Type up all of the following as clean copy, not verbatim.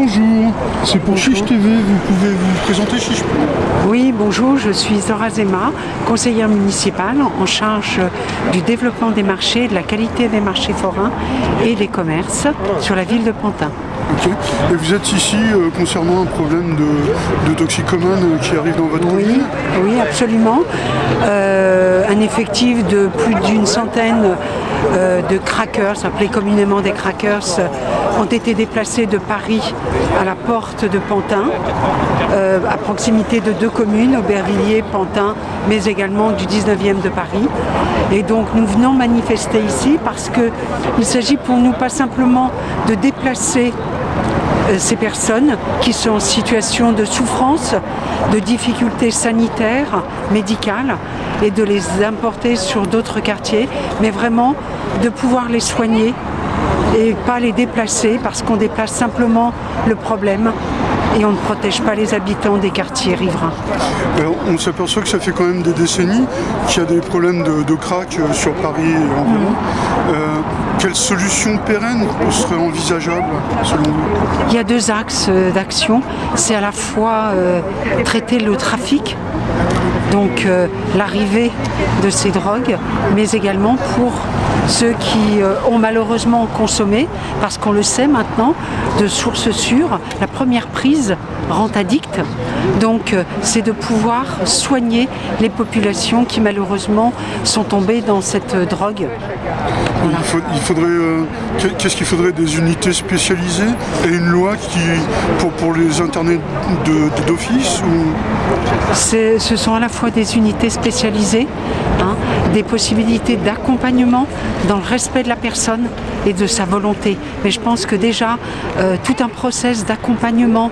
Bonjour, c'est pour Chiche TV, vous pouvez vous présenter Chiche? Oui, bonjour, je suis Zora Zema, conseillère municipale en charge du développement des marchés, de la qualité des marchés forains et des commerces sur la ville de Pantin. Ok. Et vous êtes ici concernant un problème de toxicomane qui arrive dans votre commune? Oui, absolument. Un effectif de plus d'une centaine de crackers, appelés communément des crackers, ont été déplacés de Paris à la porte de Pantin, à proximité de deux communes, Aubervilliers, Pantin, mais également du 19e de Paris. Et donc nous venons manifester ici parce qu'il s'agit pour nous pas simplement de déplacer ces personnes qui sont en situation de souffrance, de difficultés sanitaires, médicales, et de les importer sur d'autres quartiers, mais vraiment de pouvoir les soigner et pas les déplacer parce qu'on déplace simplement le problème et on ne protège pas les habitants des quartiers riverains. Alors, on s'aperçoit que ça fait quand même des décennies qu'il y a des problèmes de crack sur Paris et environ. Quelle solution pérenne serait envisageable selon vous? Il y a deux axes d'action. C'est à la fois traiter le trafic, donc l'arrivée de ces drogues, mais également pour ceux qui ont malheureusement consommé, parce qu'on le sait maintenant, de sources sûres, la première prise rend addict. Donc c'est de pouvoir soigner les populations qui malheureusement sont tombées dans cette drogue. Voilà. Qu'est-ce qu'il faudrait? Des unités spécialisées et une loi pour les interner d'office Ce sont à la fois des unités spécialisées, des possibilités d'accompagnement dans le respect de la personne et de sa volonté. Mais je pense que déjà, tout un process d'accompagnement,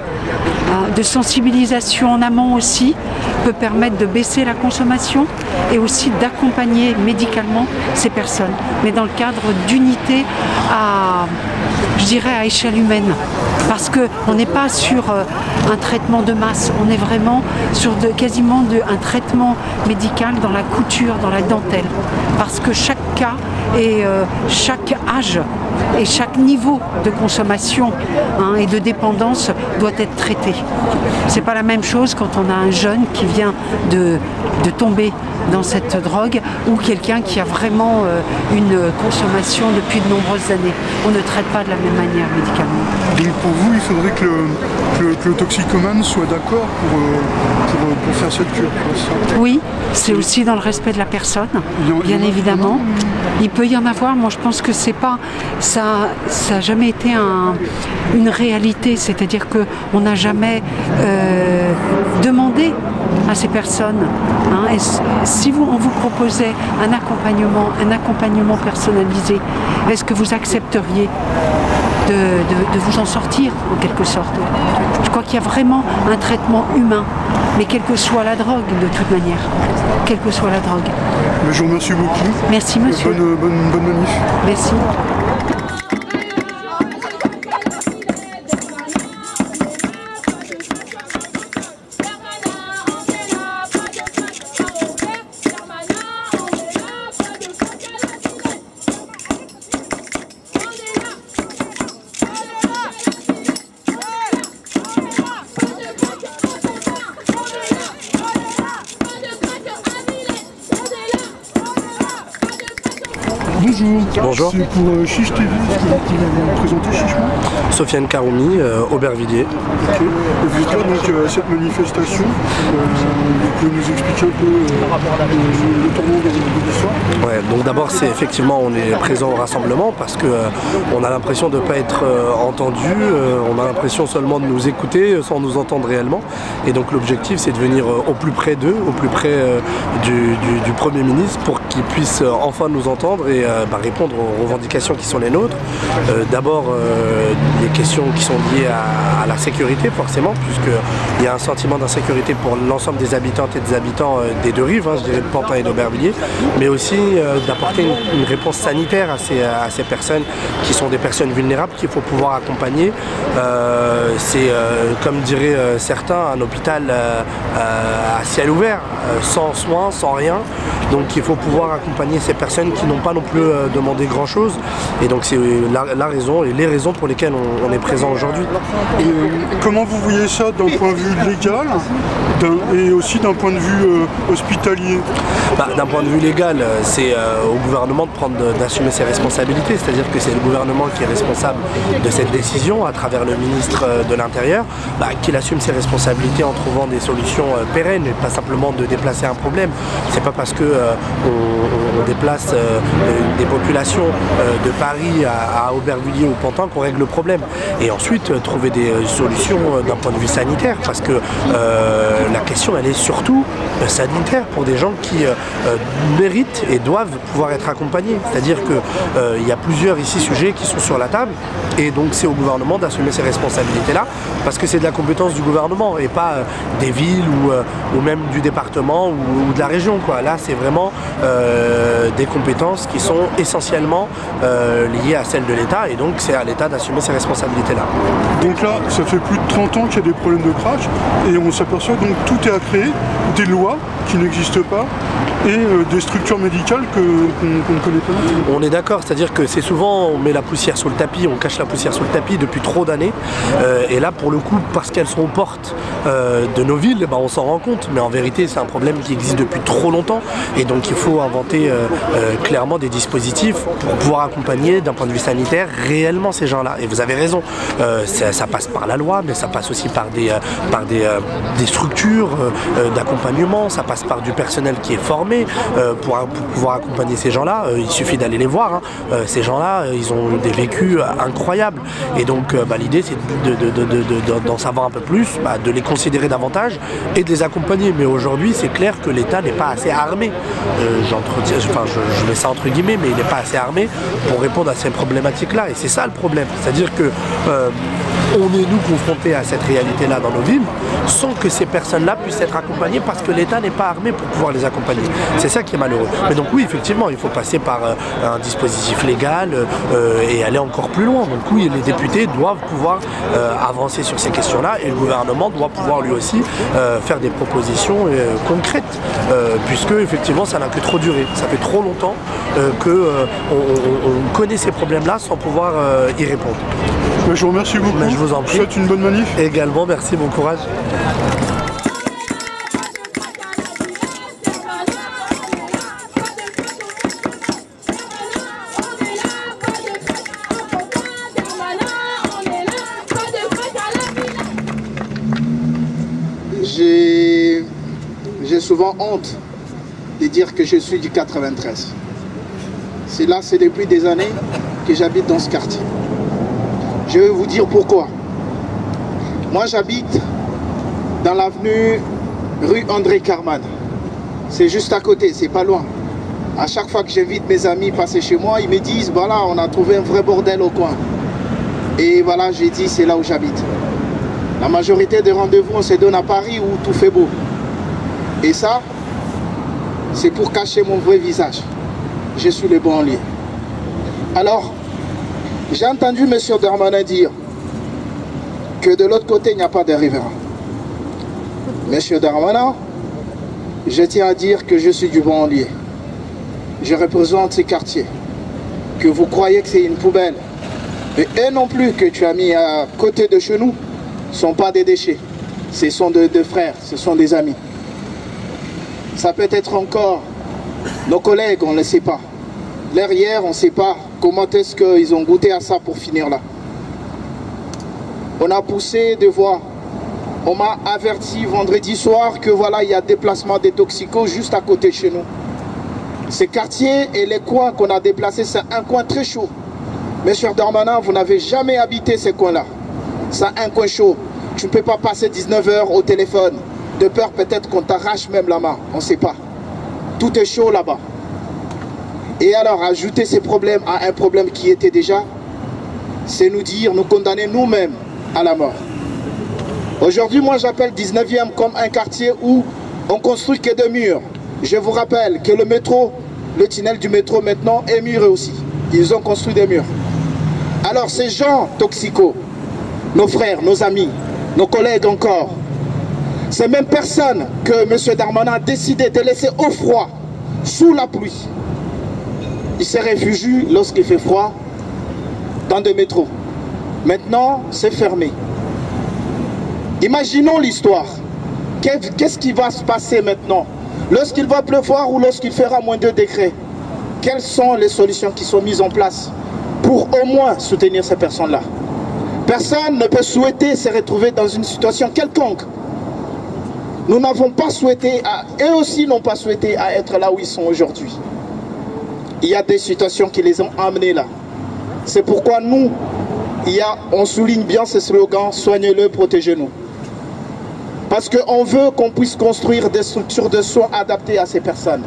de sensibilisation en amont aussi, peut permettre de baisser la consommation et aussi d'accompagner médicalement ces personnes. Mais dans le cadre d'unités je dirais à échelle humaine. Parce qu'on n'est pas sur un traitement de masse, on est vraiment sur quasiment un traitement médical dans la couture, dans la dentelle. Parce que chaque cas et chaque âge et chaque niveau de consommation et de dépendance doit être traité. C'est pas la même chose quand on a un jeune qui vient de tomber dans cette drogue ou quelqu'un qui a vraiment une consommation depuis de nombreuses années. On ne traite pas de la même manière médicalement. Donc pour vous, il faudrait que le toxicomane soit d'accord pour faire cette cure? Oui, c'est aussi dans le respect de la personne, bien évidemment. Il peut y en avoir, moi je pense que c'est pas, ça n'a jamais été une réalité, c'est-à-dire qu'on n'a jamais demandé à ces personnes. Et si on vous proposait un accompagnement personnalisé, est-ce que vous accepteriez de vous en sortir en quelque sorte? Je crois qu'il y a vraiment un traitement humain, mais quelle que soit la drogue de toute manière, quelle que soit la drogue. Je vous remercie beaucoup. Merci monsieur. Bonne manif. Merci. Bonjour. C'est pour Chiche TV, est-ce que vous pouvez vous présenter Chichement? Sofiane Karoumi, Aubervilliers. Ok. Et vous êtes là donc à cette manifestation. Vous pouvez nous expliquer un peu le tournant de l'histoire? Ouais, donc d'abord c'est effectivement on est présent au rassemblement parce que on a l'impression de ne pas être entendu, on a l'impression seulement de nous écouter sans nous entendre réellement. Et donc l'objectif c'est de venir au plus près d'eux, au plus près du Premier ministre pour qu'il puisse enfin nous entendre et répondre aux revendications qui sont les nôtres. D'abord des questions qui sont liées à la sécurité forcément, puisqu'il y a un sentiment d'insécurité pour l'ensemble des habitantes et des habitants des deux rives, je dirais de Pantin et d'Aubervilliers, mais aussi d'apporter une réponse sanitaire à ces personnes qui sont des personnes vulnérables qu'il faut pouvoir accompagner. C'est comme diraient certains, un hôpital à ciel ouvert, sans soins, sans rien. Donc il faut pouvoir accompagner ces personnes qui n'ont pas non plus demandé demander grand-chose. Et donc c'est la raison et les raisons pour lesquelles on est présent aujourd'hui. Et comment vous voyez ça d'un point de vue légal et aussi d'un point de vue hospitalier? D'un point de vue légal, c'est au gouvernement d'assumer ses responsabilités, c'est-à-dire que c'est le gouvernement qui est responsable de cette décision à travers le ministre de l'Intérieur, qu'il assume ses responsabilités en trouvant des solutions pérennes et pas simplement de déplacer un problème. C'est pas parce que on déplace des populations de Paris à Aubervilliers ou Pantin qu'on règle le problème. Et ensuite trouver des solutions d'un point de vue sanitaire, parce que la question elle est surtout sanitaire pour des gens qui méritent et doivent pouvoir être accompagnés. C'est-à-dire qu'il y a plusieurs ici sujets qui sont sur la table et donc c'est au gouvernement d'assumer ces responsabilités-là parce que c'est de la compétence du gouvernement et pas des villes ou même du département ou de la région, quoi. Là c'est vraiment des compétences qui sont essentiellement liées à celles de l'État et donc c'est à l'État d'assumer ces responsabilités-là. Donc là, ça fait plus de 30 ans qu'il y a des problèmes de crash et on s'aperçoit donc que tout est à créer, des lois qui n'existent pas et des structures médicales qu'on ne connaît pas. On est d'accord, c'est-à-dire que c'est souvent on met la poussière sous le tapis, on cache la poussière sous le tapis depuis trop d'années et là pour le coup parce qu'elles sont aux portes de nos villes, on s'en rend compte, mais en vérité c'est un problème qui existe depuis trop longtemps et donc il faut inventer clairement des dispositifs pour pouvoir accompagner d'un point de vue sanitaire réellement ces gens-là. Et vous avez raison, ça passe par la loi, mais ça passe aussi par des structures d'accompagnement, ça passe par du personnel qui est formé pour pouvoir accompagner ces gens-là. Il suffit d'aller les voir, hein. Ces gens-là, ils ont des vécus incroyables et donc l'idée c'est d'en savoir un peu plus, de les considérer davantage et de les accompagner. Mais aujourd'hui c'est clair que l'État n'est pas assez armé, je mets ça entre guillemets, mais il n'est pas assez armé pour répondre à ces problématiques-là et c'est ça le problème, c'est-à-dire que on est nous confrontés à cette réalité-là dans nos villes sans que ces personnes-là puissent être accompagnées parce que l'État n'est pas armé pour pouvoir les accompagner. C'est ça qui est malheureux. Mais donc oui, effectivement, il faut passer par un dispositif légal et aller encore plus loin. Donc oui, les députés doivent pouvoir avancer sur ces questions-là et le gouvernement doit pouvoir lui aussi faire des propositions concrètes puisque effectivement ça n'a que trop duré. Ça fait trop longtemps qu'on connaît ces problèmes-là sans pouvoir y répondre. Je vous remercie beaucoup. Je vous en prie. Je vous souhaite une bonne manif. Également, merci, bon courage. J'ai souvent honte de dire que je suis du 93. C'est depuis des années que j'habite dans ce quartier. Je vais vous dire pourquoi. Moi, j'habite dans l'avenue rue André Carman. C'est juste à côté, c'est pas loin. À chaque fois que j'invite mes amis passer chez moi, ils me disent, voilà, on a trouvé un vrai bordel au coin. Et voilà, j'ai dit, c'est là où j'habite. La majorité des rendez-vous, on se donne à Paris où tout fait beau. Et ça, c'est pour cacher mon vrai visage. Je suis le banlieue. Alors, j'ai entendu M. Darmanin dire que de l'autre côté, il n'y a pas de riverains. M. Darmanin, je tiens à dire que je suis du banlieue. Je représente ces quartiers. Que vous croyez que c'est une poubelle. Et eux non plus que tu as mis à côté de chez nous, ne sont pas des déchets. Ce sont deux frères, ce sont des amis. Ça peut être encore nos collègues, on ne le sait pas. Derrière, on ne sait pas comment est-ce qu'ils ont goûté à ça pour finir là. On a poussé des voix. On m'a averti vendredi soir que voilà, il y a déplacement des toxicos juste à côté de chez nous. Ces quartiers et les coins qu'on a déplacés, c'est un coin très chaud. Monsieur Darmanin, vous n'avez jamais habité ces coins-là. C'est un coin chaud. Tu ne peux pas passer 19 heures au téléphone. De peur peut-être qu'on t'arrache même la main. On ne sait pas. Tout est chaud là-bas. Et alors, ajouter ces problèmes à un problème qui était déjà, c'est nous dire, nous condamner nous-mêmes à la mort. Aujourd'hui, moi j'appelle 19e comme un quartier où on construit que des murs. Je vous rappelle que le métro, le tunnel du métro maintenant est muré aussi. Ils ont construit des murs. Alors ces gens toxicos, nos frères, nos amis, nos collègues encore, ces mêmes personnes que M. Darmanin a décidé de laisser au froid, sous la pluie, ils se réfugient lorsqu'il fait froid dans des métros. Maintenant, c'est fermé. Imaginons l'histoire. Qu'est-ce qui va se passer maintenant? Lorsqu'il va pleuvoir ou lorsqu'il fera moins 2 degrés? Quelles sont les solutions qui sont mises en place pour au moins soutenir ces personnes-là? Personne ne peut souhaiter se retrouver dans une situation quelconque. Nous n'avons pas souhaité, eux aussi n'ont pas souhaité à être là où ils sont aujourd'hui. Il y a des situations qui les ont amenés là. C'est pourquoi nous, on souligne bien ce slogan, soignez-le, protégez-nous. Parce qu'on veut qu'on puisse construire des structures de soins adaptées à ces personnes.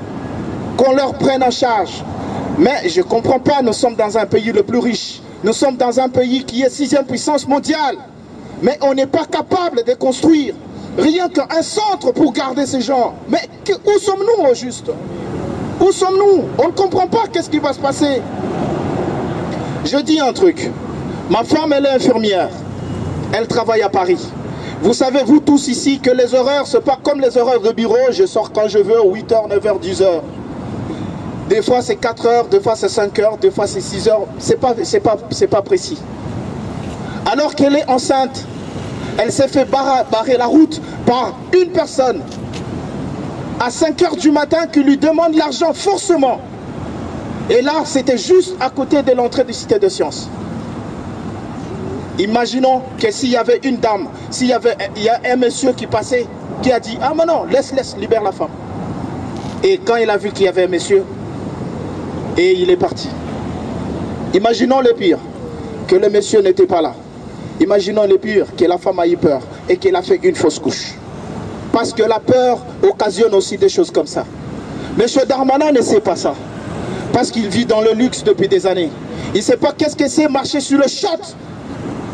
Qu'on leur prenne en charge. Mais je ne comprends pas, nous sommes dans un pays le plus riche. Nous sommes dans un pays qui est 6e puissance mondiale. Mais on n'est pas capable de construire rien qu'un centre pour garder ces gens. Mais où sommes-nous au juste? Où sommes-nous? On ne comprend pas qu'est-ce qui va se passer. Je dis un truc. Ma femme, elle est infirmière. Elle travaille à Paris. Vous savez, vous tous ici, que les horaires, ce n'est pas comme les horaires de bureau. Je sors quand je veux, 8h, 9h, 10h. Des fois, c'est 4h, des fois, c'est 5h, des fois, c'est 6h. C'est pas précis. Alors qu'elle est enceinte, elle s'est fait barrer la route par une personne à 5h du matin qui lui demande l'argent forcément. Et là, c'était juste à côté de l'entrée du Cité de Sciences. Imaginons que s'il y avait une dame, il y a un monsieur qui passait, qui a dit « Ah mais non, laisse, libère la femme ». Et quand il a vu qu'il y avait un monsieur, et il est parti. Imaginons le pire, que le monsieur n'était pas là. Imaginons le pire, que la femme a eu peur et qu'elle a fait une fausse couche. Parce que la peur occasionne aussi des choses comme ça. Monsieur Darmanin ne sait pas ça. Parce qu'il vit dans le luxe depuis des années. Il ne sait pas qu'est-ce que c'est marcher sur le shot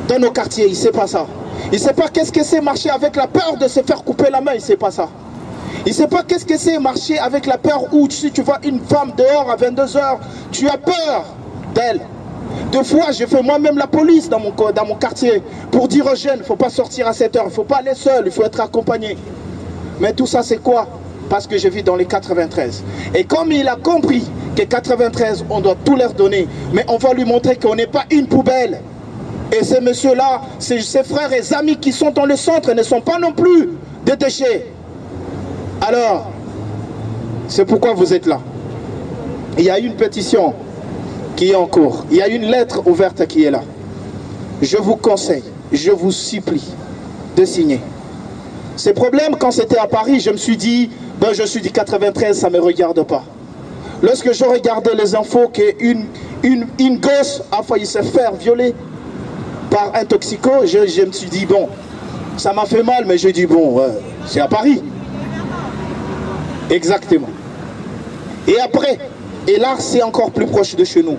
dans nos quartiers, il ne sait pas ça. Il ne sait pas qu'est-ce que c'est marcher avec la peur de se faire couper la main, il ne sait pas ça. Il ne sait pas qu'est-ce que c'est marcher avec la peur où si tu vois une femme dehors à 22 h, tu as peur d'elle. Deux fois, j'ai fait moi-même la police dans mon quartier pour dire aux jeunes, il ne faut pas sortir à 7 h, il ne faut pas aller seul, il faut être accompagné. Mais tout ça c'est quoi? Parce que je vis dans les 93. Et comme il a compris que 93, on doit tout leur donner, mais on va lui montrer qu'on n'est pas une poubelle. Et ces messieurs-là, ses frères et amis qui sont dans le centre ne sont pas non plus des déchets. Alors, c'est pourquoi vous êtes là. Il y a une pétition qui est en cours. Il y a une lettre ouverte qui est là. Je vous conseille, je vous supplie de signer. Ces problèmes, quand c'était à Paris, je me suis dit, ben je suis du 93, ça ne me regarde pas. Lorsque je regardais les infos qu'une gosse a failli se faire violer par un toxico, je me suis dit, bon, ça m'a fait mal, mais j'ai dit, bon, c'est à Paris. Exactement. Et après, et là, c'est encore plus proche de chez nous.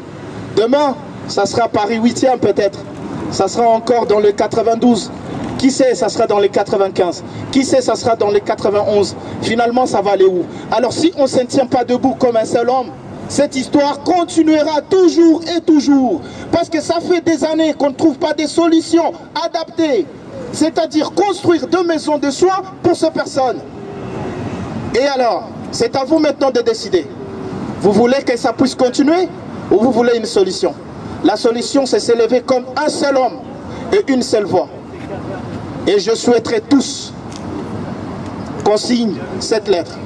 Demain, ça sera Paris 8e peut-être. Ça sera encore dans le 92. Qui sait, ça sera dans les 95. Qui sait, ça sera dans les 91. Finalement, ça va aller où? Alors, si on ne se tient pas debout comme un seul homme, cette histoire continuera toujours et toujours. Parce que ça fait des années qu'on ne trouve pas des solutions adaptées. C'est-à-dire construire 2 maisons de soins pour ces personnes. Et alors, c'est à vous maintenant de décider. Vous voulez que ça puisse continuer ou vous voulez une solution? La solution, c'est s'élever comme un seul homme et une seule voix. Et je souhaiterais tous qu'on signe cette lettre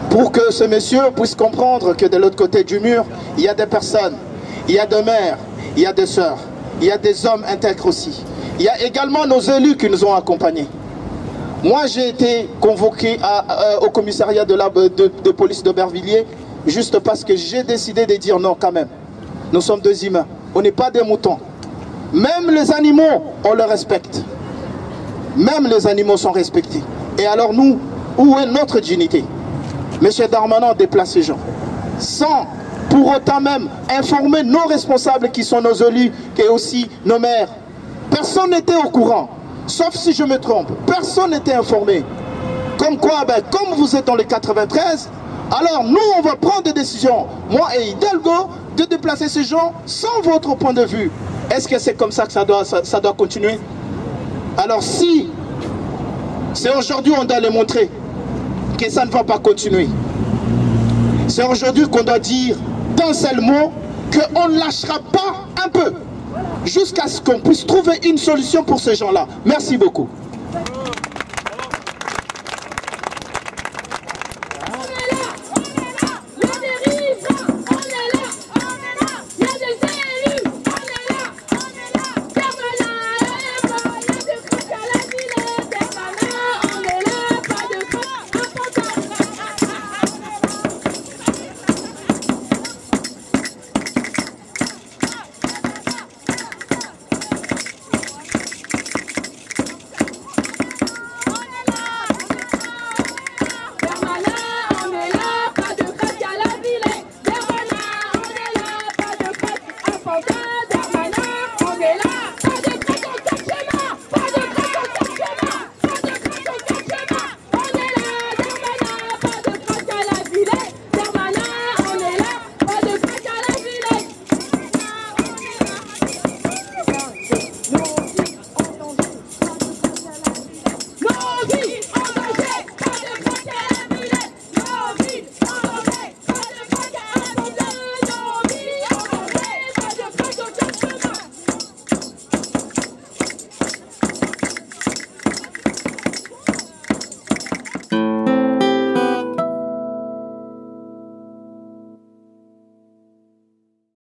pour que ce monsieur puisse comprendre que de l'autre côté du mur, il y a des personnes, il y a des mères, il y a des sœurs, il y a des hommes intègres aussi. Il y a également nos élus qui nous ont accompagnés. Moi, j'ai été convoqué au commissariat de police d'Aubervilliers juste parce que j'ai décidé de dire non quand même. Nous sommes 2 humains, on n'est pas des moutons. Même les animaux, on les respecte. Même les animaux sont respectés. Et alors nous, où est notre dignité? Monsieur Darmanin déplace ces gens, sans pour autant même informer nos responsables qui sont nos élus, et aussi nos maires. Personne n'était au courant, sauf si je me trompe. Personne n'était informé. Comme quoi, ben, comme vous êtes dans les 93, alors nous, on va prendre des décisions, moi et Hidalgo, de déplacer ces gens sans votre point de vue. Est-ce que c'est comme ça que ça doit continuer? Alors si c'est aujourd'hui qu'on doit les montrer que ça ne va pas continuer, c'est aujourd'hui qu'on doit dire d'un seul mot, qu'on ne lâchera pas un peu, jusqu'à ce qu'on puisse trouver une solution pour ces gens-là. Merci beaucoup. Permanent,